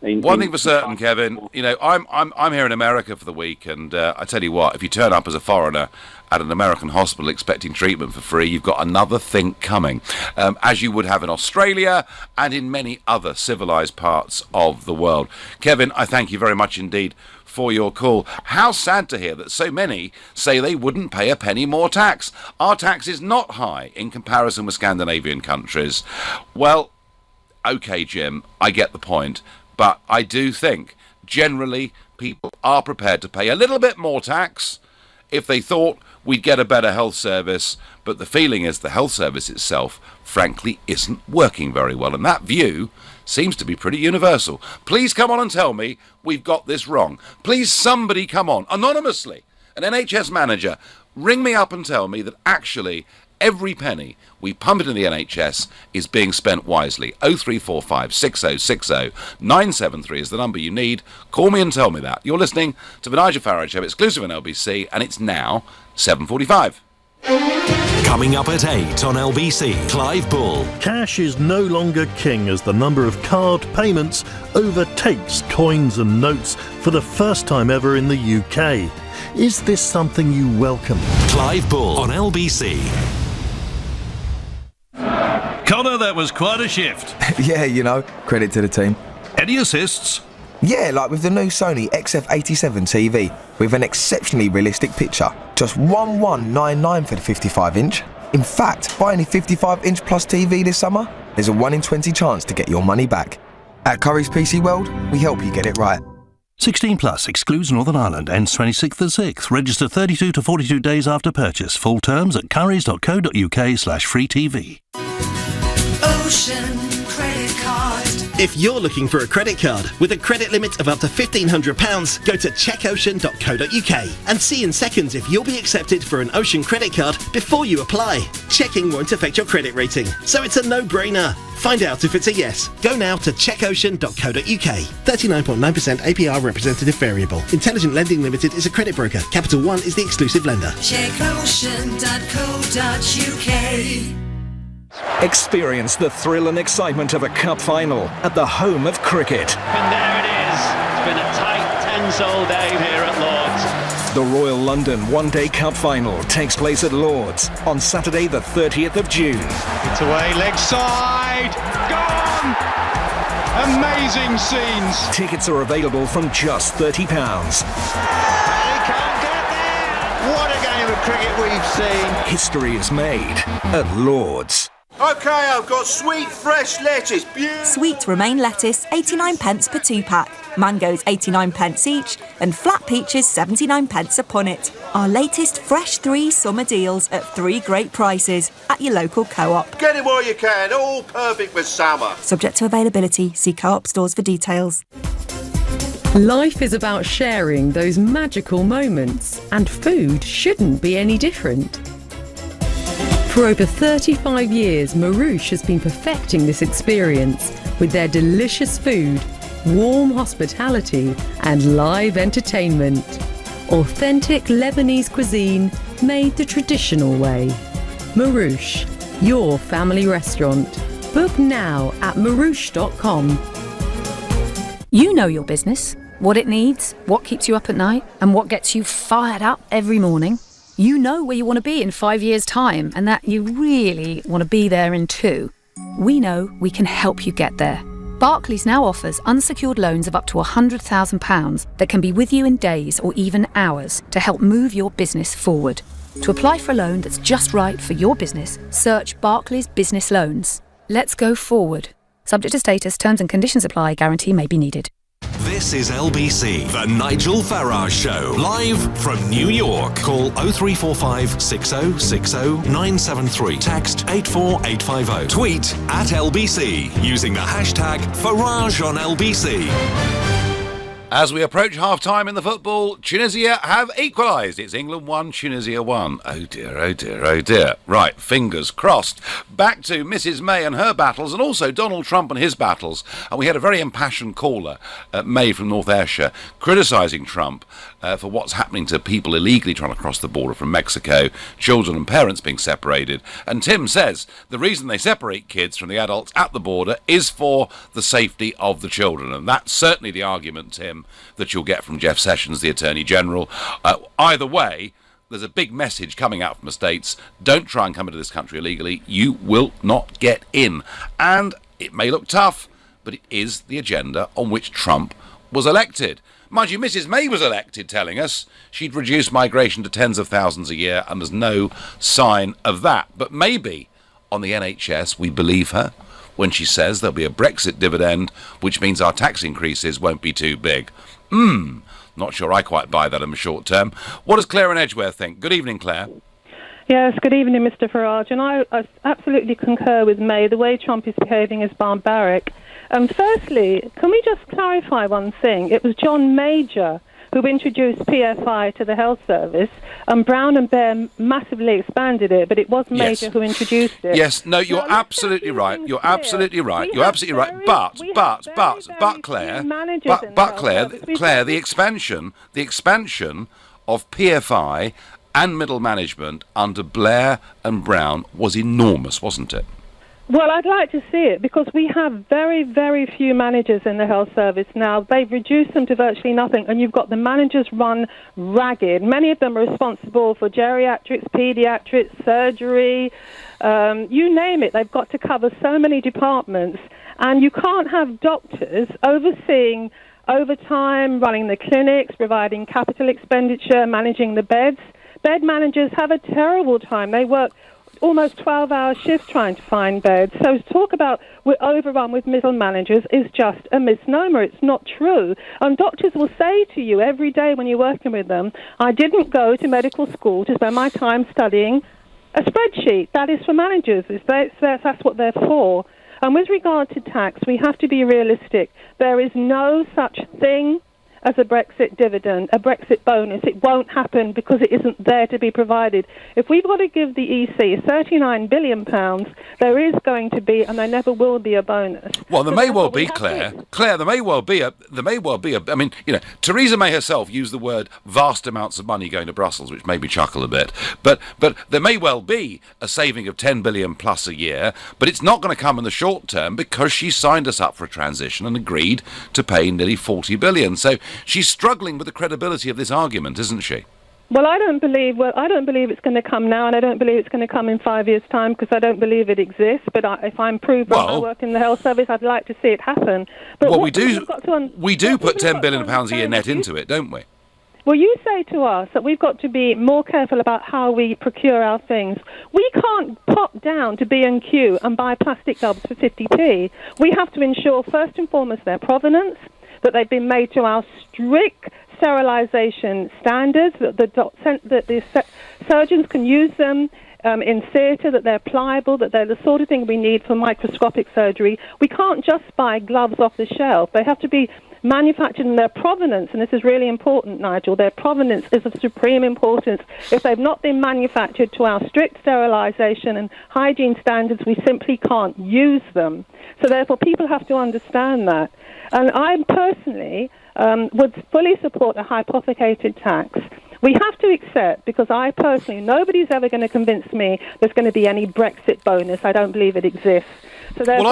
Speaker 2: One thing for certain, Kevin, you know, I'm here in America for the week, and I tell you what, if you turn up as a foreigner at an American hospital expecting treatment for free, you've got another thing coming, as you would have in Australia and in many other civilised parts of the world. Kevin, I thank you very much indeed for your call. How sad to hear that so many say they wouldn't pay a penny more tax. Our tax is not high in comparison with Scandinavian countries. Well, OK, Jim, I get the point. But I do think, generally, people are prepared to pay a little bit more tax if they thought we'd get a better health service. But the feeling is the health service itself, frankly, isn't working very well. And that view seems to be pretty universal. Please come on and tell me we've got this wrong. Please, somebody come on, anonymously, an NHS manager, ring me up and tell me that actually every penny we pump into the NHS is being spent wisely. 0345 6060 973 is the number you need. Call me and tell me that. You're listening to the Nigel Farage Show, exclusive on LBC, and it's now 7:45.
Speaker 5: Coming up at 8 on LBC, Clive Bull.
Speaker 7: Cash is no longer king as the number of card payments overtakes coins and notes for the first time ever in the UK. Is this something you welcome?
Speaker 5: Clive Bull on LBC.
Speaker 23: Connor, that was quite a shift.
Speaker 24: Yeah, you know, credit to the team.
Speaker 23: Any assists?
Speaker 24: Yeah, like with the new Sony XF87 TV, with an exceptionally realistic picture. Just 1199 for the 55-inch. In fact, buy any 55-inch plus TV this summer, there's a 1 in 20 chance to get your money back. At Curry's PC World, we help you get it right.
Speaker 23: 16 plus, excludes Northern Ireland, ends 26th of 6th. Register 32 to 42 days after purchase. Full terms at currys.co.uk/free TV.
Speaker 9: Ocean Credit Card.
Speaker 8: If you're looking for a credit card with a credit limit of up to £1,500, go to checkocean.co.uk and see in seconds if you'll be accepted for an Ocean credit card before you apply. Checking won't affect your credit rating, so it's a no-brainer. Find out if it's a yes. Go now to checkocean.co.uk. 39.9% APR representative variable. Intelligent Lending Limited is a credit broker. Capital One is the exclusive lender.
Speaker 9: Checkocean.co.uk.
Speaker 14: Experience the thrill and excitement of a cup final at the home of cricket.
Speaker 21: And there it is. It's been a tight, tense-old day here at Lord's.
Speaker 14: The Royal London One-Day Cup Final takes place at Lord's on Saturday the 30th of June.
Speaker 12: It's away, leg side, gone! Amazing scenes.
Speaker 14: Tickets are available from just £30.
Speaker 12: He can't get there! What a game of cricket we've seen.
Speaker 14: History is made at Lord's.
Speaker 10: OK, I've got sweet fresh lettuce. Beautiful.
Speaker 11: Sweet romaine lettuce, 89 pence per 2-pack. Mangoes, 89 pence each. And flat peaches, 79 pence a punnet. Our latest fresh 3 summer deals at 3 great prices at your local Co-op.
Speaker 10: Get it while you can. All perfect for summer.
Speaker 11: Subject to availability. See Co-op stores for details.
Speaker 13: Life is about sharing those magical moments, and food shouldn't be any different. For over 35 years, Marouche has been perfecting this experience with their delicious food, warm hospitality and live entertainment. Authentic Lebanese cuisine made the traditional way. Marouche, your family restaurant. Book now at marouche.com.
Speaker 26: You know your business, what it needs, what keeps you up at night, and what gets you fired up every morning. You know where you want to be in 5 years' time, and that you really want to be there in 2. We know we can help you get there. Barclays now offers unsecured loans of up to £100,000 that can be with you in days or even hours to help move your business forward. To apply for a loan that's just right for your business, search Barclays Business Loans. Let's go forward. Subject to status, terms and conditions apply, guarantee may be needed.
Speaker 5: This is LBC, the Nigel Farage Show, live from New York. Call 0345 6060 973. Text 84850. Tweet at LBC using the hashtag Farage on LBC.
Speaker 2: As we approach half-time in the football, Tunisia have equalised. It's England 1, Tunisia 1. Oh dear, oh dear, oh dear. Right, fingers crossed. Back to Mrs May and her battles, and also Donald Trump and his battles. And we had a very impassioned caller, May from North Ayrshire, criticising Trump for what's happening to people illegally trying to cross the border from Mexico, children and parents being separated. And Tim says the reason they separate kids from the adults at the border is for the safety of the children. And that's certainly the argument, Tim, that you'll get from Jeff Sessions, the Attorney General. Either way, there's a big message coming out from the States. Don't try and come into this country illegally. You will not get in. And it may look tough, but it is the agenda on which Trump was elected. Mind you, Mrs May was elected telling us she'd reduce migration to tens of thousands a year, and there's no sign of that. But maybe on the NHS we believe her when she says there'll be a Brexit dividend, which means our tax increases won't be too big. Not sure I quite buy that in the short term. What does Claire in Edgware think? Good evening, Claire.
Speaker 15: Yes, good evening, Mr Farage. And I absolutely concur with May. The way Trump is behaving is barbaric. Firstly, can we just clarify one thing? It was John Major who introduced PFI to the health service, and Brown and Bear massively expanded it, but it was Major who introduced it.
Speaker 2: Yes, no, you're absolutely right. You're absolutely right. You're absolutely right. But Claire, the expansion of PFI and middle management under Blair and Brown was enormous, wasn't it?
Speaker 15: Well, I'd like to see it because we have very, very few managers in the health service now. They've reduced them to virtually nothing, and you've got the managers run ragged. Many of them are responsible for geriatrics, paediatrics, surgery, you name it. They've got to cover so many departments, and you can't have doctors overseeing overtime, running the clinics, providing capital expenditure, managing the beds. Bed managers have a terrible time. They work almost 12-hour shifts trying to find beds. So to talk about we're overrun with middle managers is just a misnomer. It's not true. And doctors will say to you every day when you're working with them, I didn't go to medical school to spend my time studying a spreadsheet. That is for managers. That's what they're for. And with regard to tax, we have to be realistic. There is no such thing as a Brexit dividend, a Brexit bonus. It won't happen because it isn't there to be provided. If we've got to give the EC £39 billion, there is going to be, and there never will be, a bonus.
Speaker 2: Well, there may well be, Claire. Claire, there may well be a. I mean, you know, Theresa May herself used the word vast amounts of money going to Brussels, which made me chuckle a bit. But there may well be a saving of £10 billion plus a year, but it's not going to come in the short term because she signed us up for a transition and agreed to pay nearly £40 billion. So she's struggling with the credibility of this argument, isn't she?
Speaker 15: Well, I don't believe it's going to come now, and I don't believe it's going to come in 5 years' time because I don't believe it exists. But if I'm proved when I work in the health service, I'd like to see it happen. But
Speaker 2: we do put £10 billion a year net into it, don't we?
Speaker 15: Well, you say to us that we've got to be more careful about how we procure our things. We can't pop down to B&Q and buy plastic gloves for 50p. We have to ensure, first and foremost, their provenance, that they've been made to our strict sterilisation standards, that the surgeons can use them in theatre, that they're pliable, that they're the sort of thing we need for microscopic surgery. We can't just buy gloves off the shelf. They have to be manufactured in their provenance, and this is really important, Nigel. Their provenance is of supreme importance. If they've not been manufactured to our strict sterilisation and hygiene standards, we simply can't use them. So therefore, people have to understand that. And I personally would fully support a hypothecated tax. We have to accept, because I personally, nobody's ever going to convince me there's going to be any Brexit bonus. I don't believe it exists. So therefore,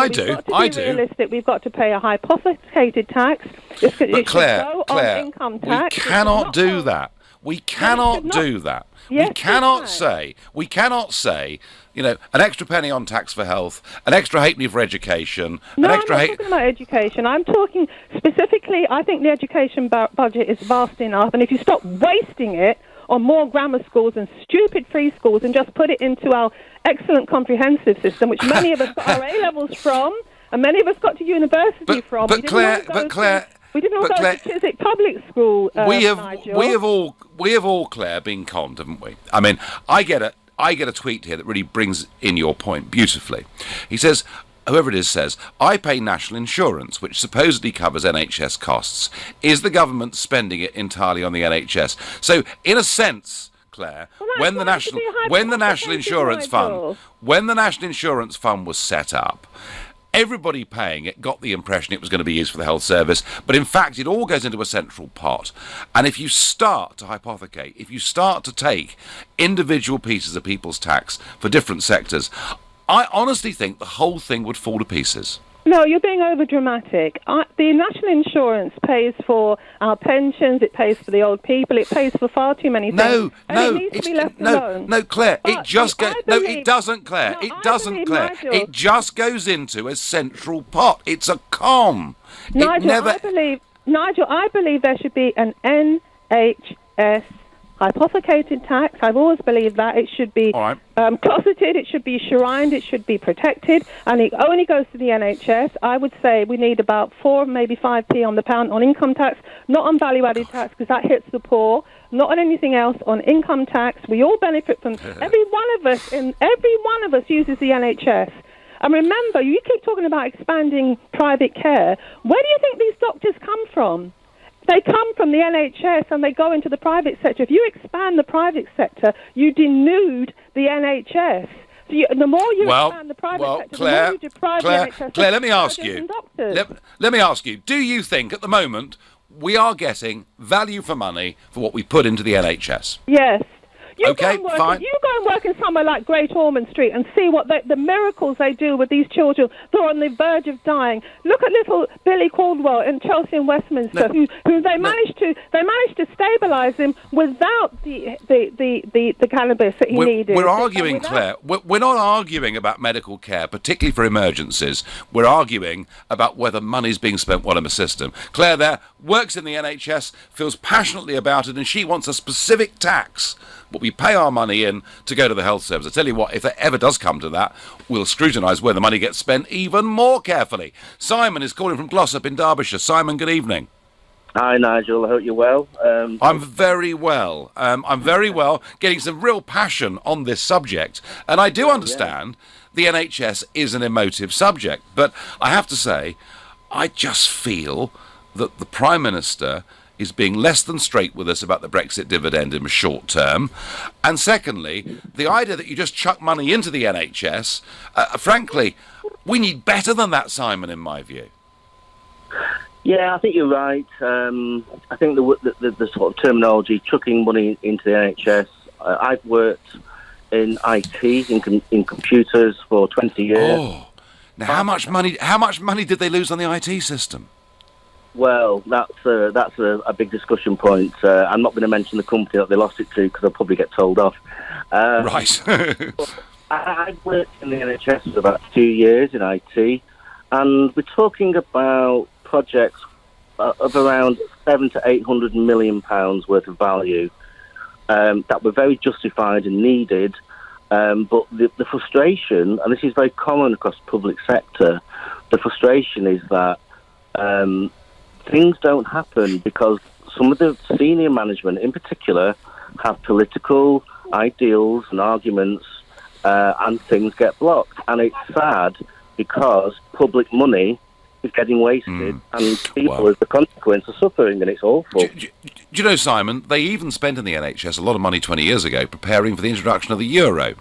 Speaker 2: I do.
Speaker 15: Realistic. We've got to pay a hypothecated tax.
Speaker 2: But Claire,
Speaker 15: income tax.
Speaker 2: we cannot do that. We cannot do that.
Speaker 15: Yes,
Speaker 2: We cannot say, you know, an extra penny on tax for health, an extra halfpenny for education,
Speaker 15: No,
Speaker 2: an extra
Speaker 15: I'm not talking about education. I'm talking specifically, I think the education budget is vast enough, and if you stop wasting it on more grammar schools and stupid free schools and just put it into our excellent comprehensive system, which many of us got our A-levels from, and many of us got to university from.
Speaker 2: But Claire,
Speaker 15: we didn't all go to Chiswick Public School.
Speaker 2: we have
Speaker 15: Nigel.
Speaker 2: all, Claire, been conned, haven't we? I mean, I get a tweet here that really brings in your point beautifully. He says, whoever it is says, I pay national insurance, which supposedly covers NHS costs. Is the government spending it entirely on the NHS? So, in a sense, Claire, when the national insurance fund was set up, everybody paying it got the impression it was going to be used for the health service, but in fact it all goes into a central pot. And if you start to hypothecate, if you start to take individual pieces of people's tax for different sectors, I honestly think the whole thing would fall to pieces.
Speaker 15: No, you're being over-dramatic. The national insurance pays for our pensions, it pays for the old people, it pays for far too many things.
Speaker 2: No, Claire, it doesn't, Claire. It just goes into a central pot. It's a com.
Speaker 15: Nigel, I believe there should be an NHS hypothecated tax. I've always believed that. It should be closeted, it should be shrined, it should be protected, and it only goes to the NHS. I would say we need about 4, maybe 5p on the pound on income tax, not on value-added tax, because that hits the poor, not on anything else, on income tax. We all benefit from every one of us uses the NHS. And remember, you keep talking about expanding private care. Where do you think these doctors come from? They come from the NHS and they go into the private sector. If you expand the private sector, you denude the NHS. So the more you expand the private sector, the more you deprive the NHS.
Speaker 2: Claire, let me ask you. Let me ask you. Do you think at the moment we are getting value for money for what we put into the NHS?
Speaker 15: Yes.
Speaker 2: Okay, fine.
Speaker 15: You go and work in somewhere like Great Ormond Street and see what the miracles they do with these children who are on the verge of dying. Look at little Billy Caldwell in Chelsea and Westminster, who they managed to stabilise him without the cannabis that he needed.
Speaker 2: We're arguing, Claire. We're not arguing about medical care, particularly for emergencies. We're arguing about whether money's being spent well in the system. Claire there works in the NHS, feels passionately about it, and she wants a specific tax. But we pay our money in to go to the health service. I tell you what, if it ever does come to that, we'll scrutinise where the money gets spent even more carefully. Simon is calling from Glossop in Derbyshire. Simon, good evening.
Speaker 16: Hi, Nigel. I hope you're well.
Speaker 2: I'm very well. I'm very well, getting some real passion on this subject. And I do understand the NHS is an emotive subject. But I have to say, I just feel that the Prime Minister is being less than straight with us about the Brexit dividend in the short term. And secondly, the idea that you just chuck money into the NHS, frankly, we need better than that, Simon, in my view.
Speaker 16: Yeah, I think you're right. I think the sort of terminology, chucking money into the NHS, I've worked in IT, in computers for 20 years.
Speaker 2: Oh, now how much money did they lose on the IT system?
Speaker 16: Well, that's a big discussion point. I'm not going to mention the company that they lost it to because I'll probably get told off.
Speaker 2: Right.
Speaker 16: I've worked in the NHS for about 2 years in IT, and we're talking about projects of around £700 to £800 million worth of value that were very justified and needed. But the frustration, and this is very common across the public sector, the frustration is that things don't happen because some of the senior management in particular have political ideals and arguments and things get blocked. And it's sad because public money is getting wasted and people as the consequence are suffering, and it's awful.
Speaker 2: Do you know, Simon, they even spent in the NHS a lot of money 20 years ago preparing for the introduction of the euro.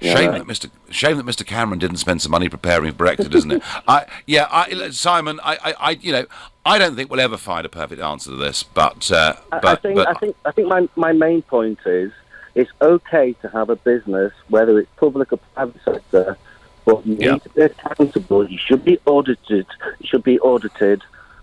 Speaker 2: Shame that Mr. Cameron didn't spend some money preparing for Brexit, isn't it? Simon, I don't think we'll ever find a perfect answer to this, but
Speaker 16: I think my main point is it's okay to have a business, whether it's public or private sector, but you need to be accountable. You should be audited.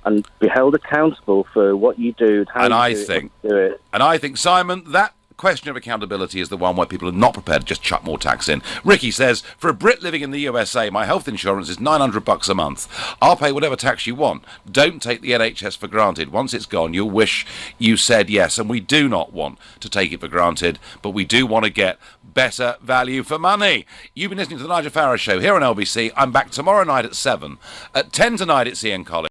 Speaker 16: and be held accountable for what you do, how
Speaker 2: And
Speaker 16: you
Speaker 2: I
Speaker 16: do it,
Speaker 2: think,
Speaker 16: when you do it.
Speaker 2: and I think, Simon, that question of accountability is the one where people are not prepared to just chuck more tax in. Ricky says, for a Brit living in the USA, my health insurance is $900 a month. I'll pay whatever tax you want. Don't take the NHS for granted. Once it's gone, you'll wish you said yes. And we do not want to take it for granted, but we do want to get better value for money. You've been listening to the Nigel Farage Show here on LBC. I'm back tomorrow night at 7. At 10 tonight, it's Ian Collins.